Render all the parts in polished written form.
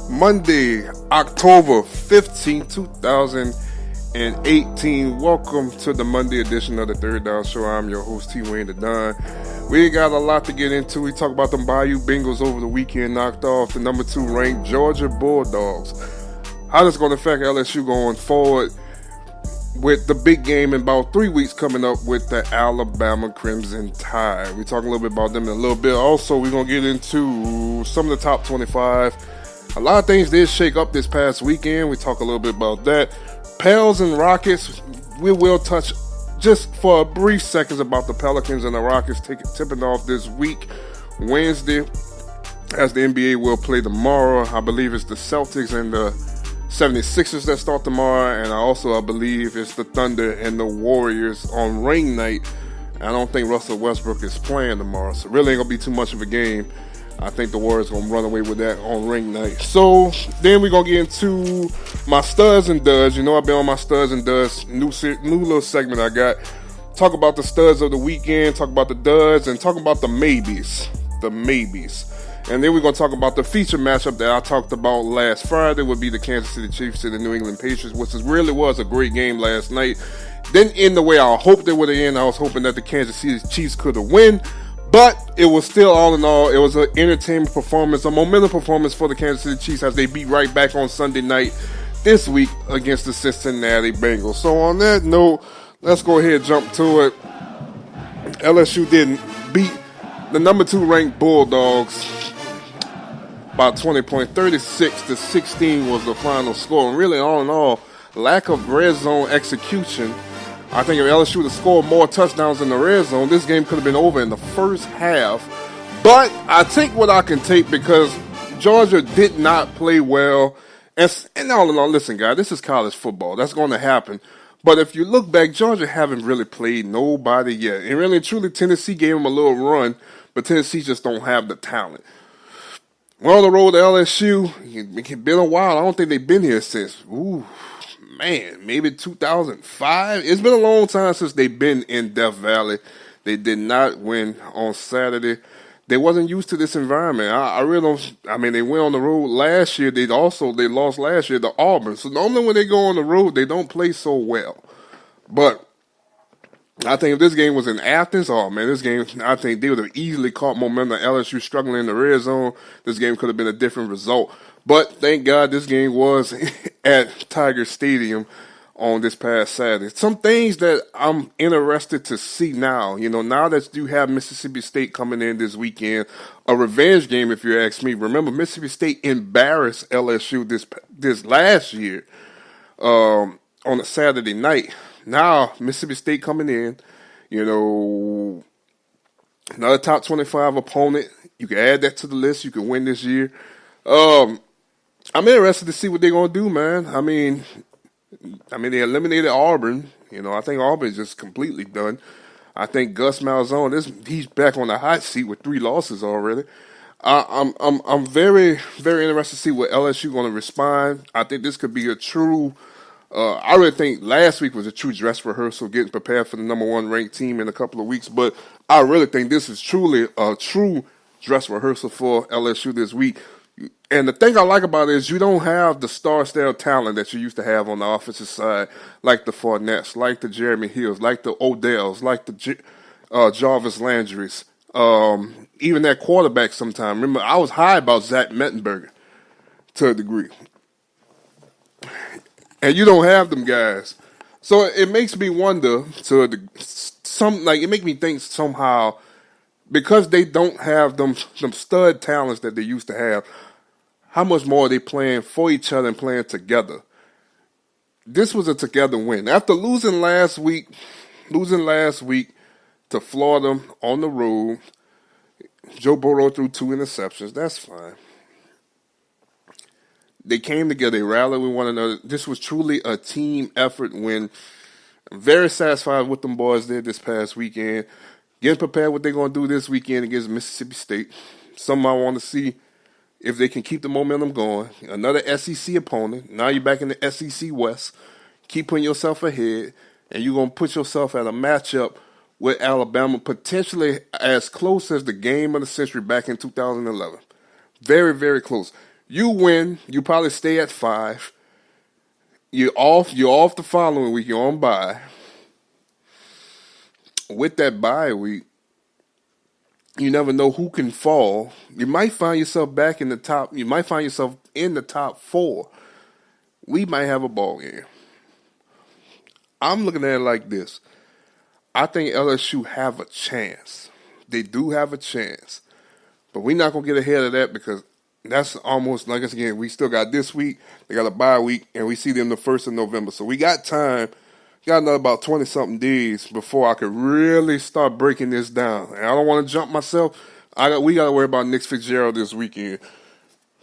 Monday, October 15th, 2018. Welcome to the Monday edition of the Third Down Show. I'm your host, T. Wayne the Don. We got a lot to get into. We talk about the Bayou Bengals over the weekend, knocked off the number 2 ranked Georgia Bulldogs. How that's going to affect LSU going forward with the big game in about 3 weeks coming up with the Alabama Crimson Tide. We talk a little bit about them in a little bit. Also, we're going to get into some of the top 25. A lot of things did shake up this past weekend. We talk a little bit about that. Pels and Rockets, we will touch just for a brief seconds about the Pelicans and the Rockets tipping off this week, Wednesday, as the NBA will play tomorrow. I believe it's the Celtics and the 76ers that start tomorrow, and I believe it's the Thunder and the Warriors on ring night. I don't think Russell Westbrook is playing tomorrow, so really ain't going to be too much of a game. I think the Warriors going to run away with that on ring night. So then we're going to get into my studs and duds. You know I've been on my studs and duds, new little segment I got. Talk about the studs of the weekend, talk about the duds, and talk about the maybes. The maybes. And then we're going to talk about the feature matchup that I talked about last Friday would be the Kansas City Chiefs and the New England Patriots, which really was a great game last night. Didn't end the way I hoped it would have ended. I was hoping that the Kansas City Chiefs could have won. But it was still, all in all, it was an entertainment performance, a momentum performance for the Kansas City Chiefs as they beat right back on Sunday night this week against the Cincinnati Bengals. So on that note, let's go ahead and jump to it. LSU didn't beat the number 2 ranked Bulldogs by 20 points. 36-16 was the final score. And really, all in all, lack of red zone execution. I think if LSU would have scored more touchdowns in the red zone, this game could have been over in the first half. But I take what I can take because Georgia did not play well. And all in all, listen, guys, this is college football. That's going to happen. But if you look back, Georgia haven't really played nobody yet. And really, truly, Tennessee gave them a little run, but Tennessee just don't have the talent. We're on the road to LSU. It's been a while. I don't think they've been here since, maybe 2005. It's been a long time since they've been in Death Valley. They did not win on Saturday. They wasn't used to this environment. I really don't. I mean, they went on the road last year. They lost last year to Auburn. So normally when they go on the road, they don't play so well. But I think if this game was in Athens, this game, I think they would have easily caught momentum. LSU struggling in the red zone. This game could have been a different result. But thank God this game was at Tiger Stadium on this past Saturday. Some things that I'm interested to see now. You know, now that you have Mississippi State coming in this weekend, a revenge game if you ask me. Remember, Mississippi State embarrassed LSU this last year on a Saturday night. Now, Mississippi State coming in, you know, another top 25 opponent. You can add that to the list. You can win this year. I'm interested to see what they're going to do, man. I mean, they eliminated Auburn. You know, I think Auburn's just completely done. I think Gus Malzahn, he's back on the hot seat with 3 losses already. I'm very, very interested to see what LSU going to respond. I think this could be a true. I really think last week was a true dress rehearsal, getting prepared for the number 1 ranked team in a couple of weeks. But I really think this is truly a true dress rehearsal for LSU this week. And the thing I like about it is you don't have the star-style talent that you used to have on the offensive side, like the Fournettes, like the Jeremy Hills, like the Odells, like the Jarvis Landrys, even that quarterback sometime. Remember, I was high about Zach Mettenberger to a degree. And you don't have them guys. So it makes me wonder, it makes me think somehow, because they don't have them stud talents that they used to have, how much more are they playing for each other and playing together? This was a together win. After losing last week to Florida on the road, Joe Burrow threw 2 interceptions. That's fine. They came together, they rallied with one another. This was truly a team effort win. I'm very satisfied with what them boys did this past weekend. Getting prepared what they're going to do this weekend against Mississippi State. Something I want to see if they can keep the momentum going. Another SEC opponent. Now you're back in the SEC West. Keep putting yourself ahead, and you're going to put yourself at a matchup with Alabama, potentially as close as the game of the century back in 2011. Very, very close. You win. You probably stay at 5. You're off. You're off the following week. You're on bye. With that bye week, you never know who can fall. You might find yourself back in the top. You might find yourself in the top 4. We might have a ball game. I'm looking at it like this. I think LSU have a chance. They do have a chance. But we're not going to get ahead of that because that's almost, like us again, we still got this week. They got a bye week, and we see them the 1st of November. So we got time. Got another about 20-something days before I could really start breaking this down. And I don't want to jump myself. We got to worry about Nick Fitzgerald this weekend.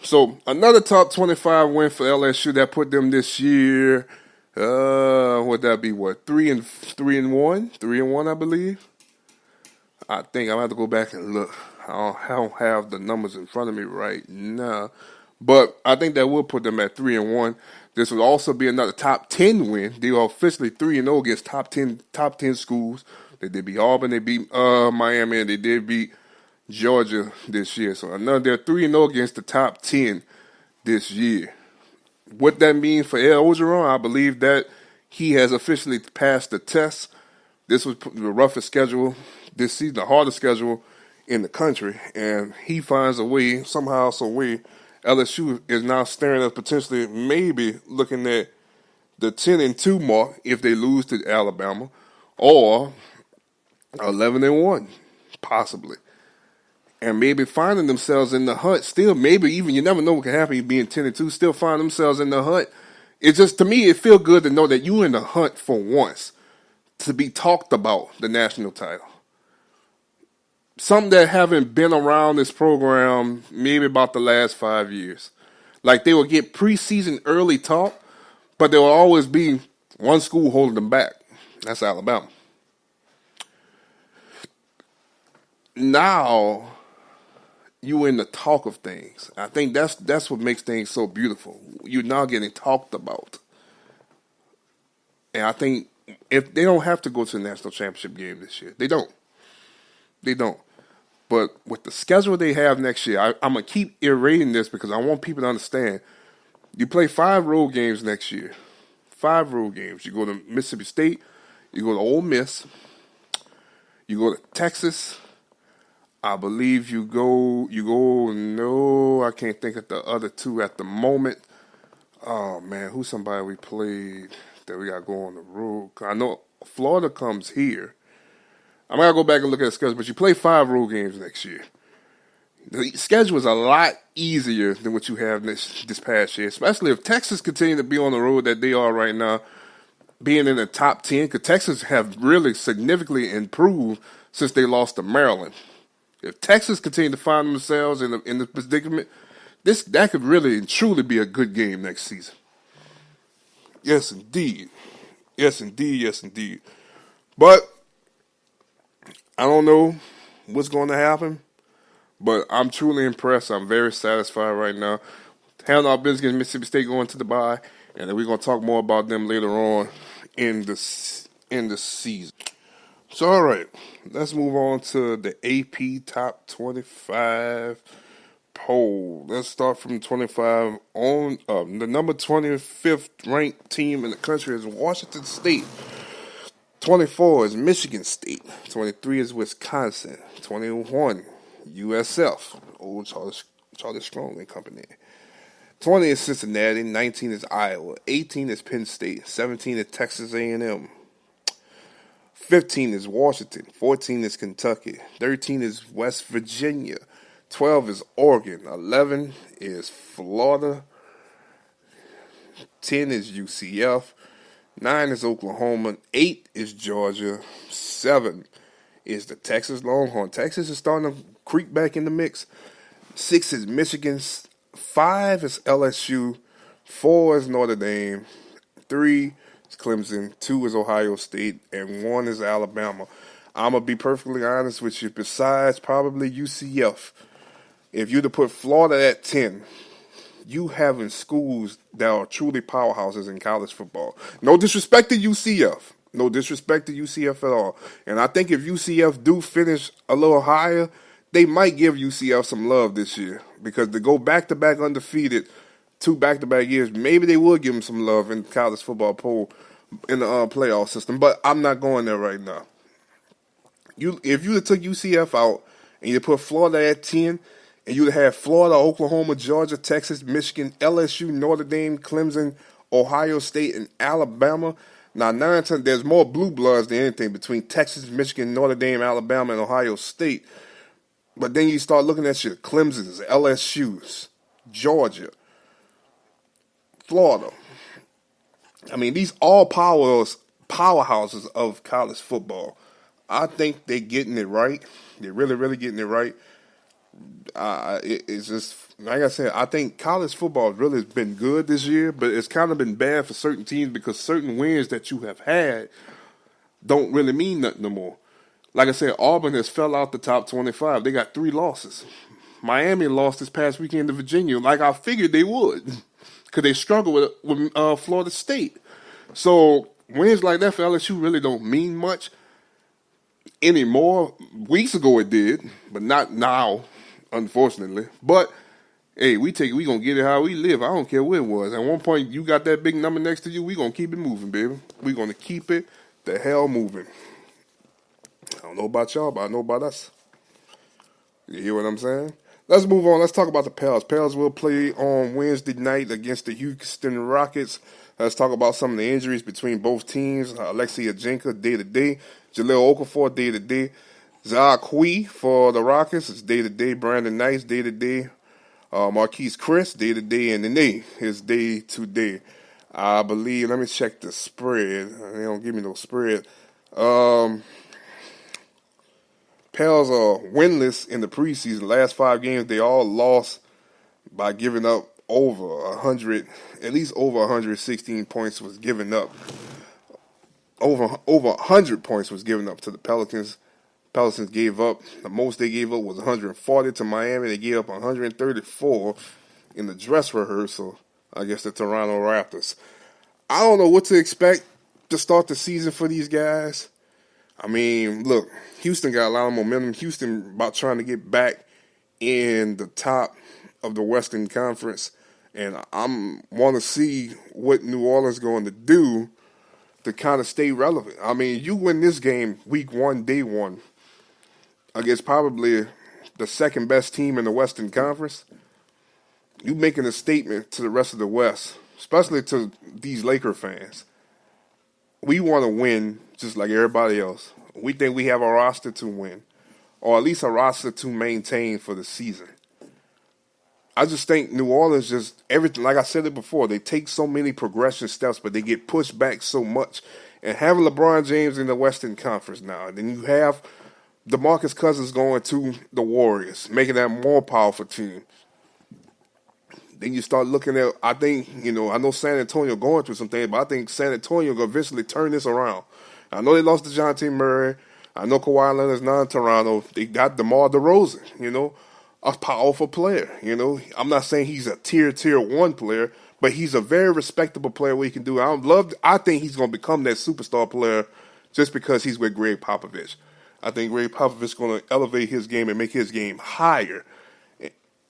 So another top 25 win for LSU that put them this year. Would that be what? 3-1, 3-1, I believe. I think I'm gonna have to go back and look. I don't have the numbers in front of me right now, but I think that will put them at 3-1. This would also be another top 10 win. They are officially 3-0 against top 10 schools. They did beat Auburn, they beat Miami, and they did beat Georgia this year. So they're 3-0 against the top 10 this year. What that means for Ed Orgeron, I believe that he has officially passed the test. This was the roughest schedule this season, the hardest schedule in the country, and he finds a way, somehow, some way. LSU is now staring at potentially maybe looking at the 10-2 mark if they lose to Alabama, or 11-1, possibly. And maybe finding themselves in the hunt still, maybe even, you never know what can happen being 10-2, still find themselves in the hunt. It's just, to me, it feels good to know that you're in the hunt for once to be talked about the national title. Some that haven't been around this program maybe about the last 5 years. Like they will get preseason early talk, but there will always be one school holding them back. That's Alabama. Now, you in the talk of things. I think that's what makes things so beautiful. You're now getting talked about. And I think if they don't have to go to the national championship game this year, they don't. They don't. But with the schedule they have next year, I'm going to keep iterating this because I want people to understand. You play 5 road games next year. 5 road games. You go to Mississippi State. You go to Ole Miss. You go to Texas. I believe you go, no, I can't think of the other 2 at the moment. Oh, man, who's somebody we played that we got to go on the road? I know Florida comes here. I'm going to go back and look at the schedule, but you play 5 road games next year. The schedule is a lot easier than what you have this past year, especially if Texas continue to be on the road that they are right now, being in the top 10, because Texas have really significantly improved since they lost to Maryland. If Texas continue to find themselves in the predicament, that could really and truly be a good game next season. Yes, indeed. Yes, indeed. Yes, indeed. But I don't know what's going to happen, but I'm truly impressed. I'm very satisfied right now. Handling our business against Mississippi State going to the bye, and then we're going to talk more about them later on in the season. So, all right, let's move on to the AP Top 25 poll. Let's start from 25 on up. The number 25th ranked team in the country is Washington State. 24 is Michigan State. 23 is Wisconsin. 21, USF, Old Charlie Strong and Company. 20 is Cincinnati. 19 is Iowa. 18 is Penn State. 17 is Texas A&M. 15 is Washington. 14 is Kentucky. 13 is West Virginia. 12 is Oregon. 11 is Florida. 10 is UCF. 9 is Oklahoma. 8 is Georgia. 7 is the Texas Longhorn. Texas is starting to creep back in the mix. 6 is Michigan. 5 is LSU. 4 is Notre Dame. 3 is Clemson. 2 is Ohio State. And 1 is Alabama. I'm going to be perfectly honest with you. Besides probably UCF, if you'd have put Florida at 10, you having schools that are truly powerhouses in college football. No disrespect to UCF. No disrespect to UCF at all. And I think if UCF do finish a little higher, they might give UCF some love this year because to go back-to-back undefeated, 2 back-to-back years, maybe they will give them some love in college football poll in the playoff system. But I'm not going there right now. If you took UCF out and you put Florida at 10, and you'd have Florida, Oklahoma, Georgia, Texas, Michigan, LSU, Notre Dame, Clemson, Ohio State, and Alabama. Now, 9-10, there's more blue bloods than anything between Texas, Michigan, Notre Dame, Alabama, and Ohio State. But then you start looking at your Clemson's, LSU's, Georgia, Florida. I mean, these all powerhouses of college football. I think they're getting it right. They're really, really getting it right. It's just, like I said, I think college football really has been good this year, but it's kind of been bad for certain teams because certain wins that you have had don't really mean nothing no more. Like I said, Auburn has fell out the top 25. They got 3 losses. Miami lost this past weekend to Virginia, like I figured they would, because they struggled with Florida State. So wins like that for LSU really don't mean much anymore. Weeks ago it did, but not now, unfortunately. But hey, we gonna get it how we live. I don't care what it was. At one point, you got that big number next to you. We gonna keep it moving, baby. We gonna keep it the hell moving. I don't know about y'all, but I know about us. You hear what I'm saying? Let's move on. Let's talk about the Pels. Pels will play on Wednesday night against the Houston Rockets. Let's talk about some of the injuries between both teams. Alexei Ajinka, day-to-day. Jahlil Okafor, day-to-day. Zah Kui for the Rockets is day-to-day. Brandon Knights, day-to-day. Marquise Chris, day-to-day. And Nene is day-to-day. I believe, let me check the spread. They don't give me no spread. Pels are winless in the preseason. Last 5 games, they all lost by giving up over 100, at least over 116 points was given up. Over 100 points was given up to the Pelicans. Pelicans gave up, the most they gave up was 140 to Miami. They gave up 134 in the dress rehearsal against the Toronto Raptors. I don't know what to expect to start the season for these guys. I mean, look, Houston got a lot of momentum. Houston about trying to get back in the top of the Western Conference. And I want to see what New Orleans going to do to kind of stay relevant. I mean, you win this game week 1, day 1, against probably the second best team in the Western Conference. You making a statement to the rest of the West, especially to these Laker fans. We want to win just like everybody else. We think we have a roster to win, or at least a roster to maintain for the season. I just think New Orleans just, everything, like I said it before, they take so many progression steps, but they get pushed back so much. And having LeBron James in the Western Conference now, and then you have DeMarcus Cousins going to the Warriors, making that more powerful team. Then you start looking at, I think, I know San Antonio going through some things, but I think San Antonio will eventually turn this around. I know they lost to DeJounte Murray. I know Kawhi Leonard's not in Toronto. They got DeMar DeRozan, a powerful player. I'm not saying he's a tier 1 player, but he's a very respectable player. What he can do, I think he's going to become that superstar player just because he's with Greg Popovich. I think Greg Popovich is going to elevate his game and make his game higher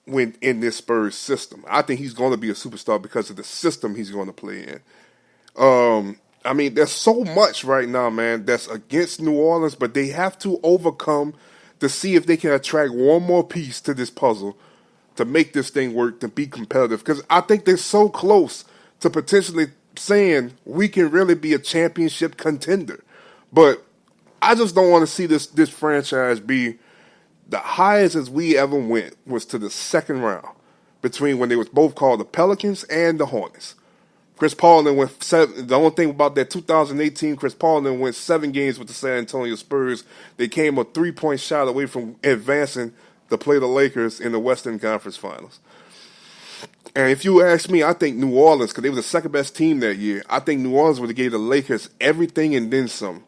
when in this Spurs system. I think he's going to be a superstar because of the system he's going to play in. I mean, there's so much right now, man, that's against New Orleans, but they have to overcome to see if they can attract one more piece to this puzzle to make this thing work, to be competitive. Because I think they're so close to potentially saying we can really be a championship contender. But I just don't want to see this franchise be the highest as we ever went was to the second round between when they was both called the Pelicans and the Hornets. Chris Paul then went 7. The only thing about that 2018, Chris Paul then went 7 games with the San Antonio Spurs. They came a 3-point shot away from advancing to play the Lakers in the Western Conference Finals. And if you ask me, I think New Orleans, because they were the second best team that year, I think New Orleans would have gave the Lakers everything and then some,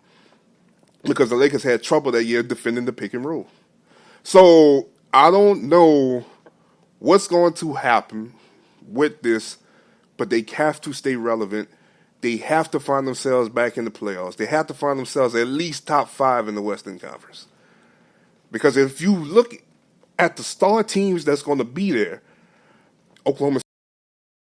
because the Lakers had trouble that year defending the pick and roll. So I don't know what's going to happen with this, but they have to stay relevant. They have to find themselves back in the playoffs. They have to find themselves at least top 5 in the Western Conference. Because if you look at the star teams that's going to be there, Oklahoma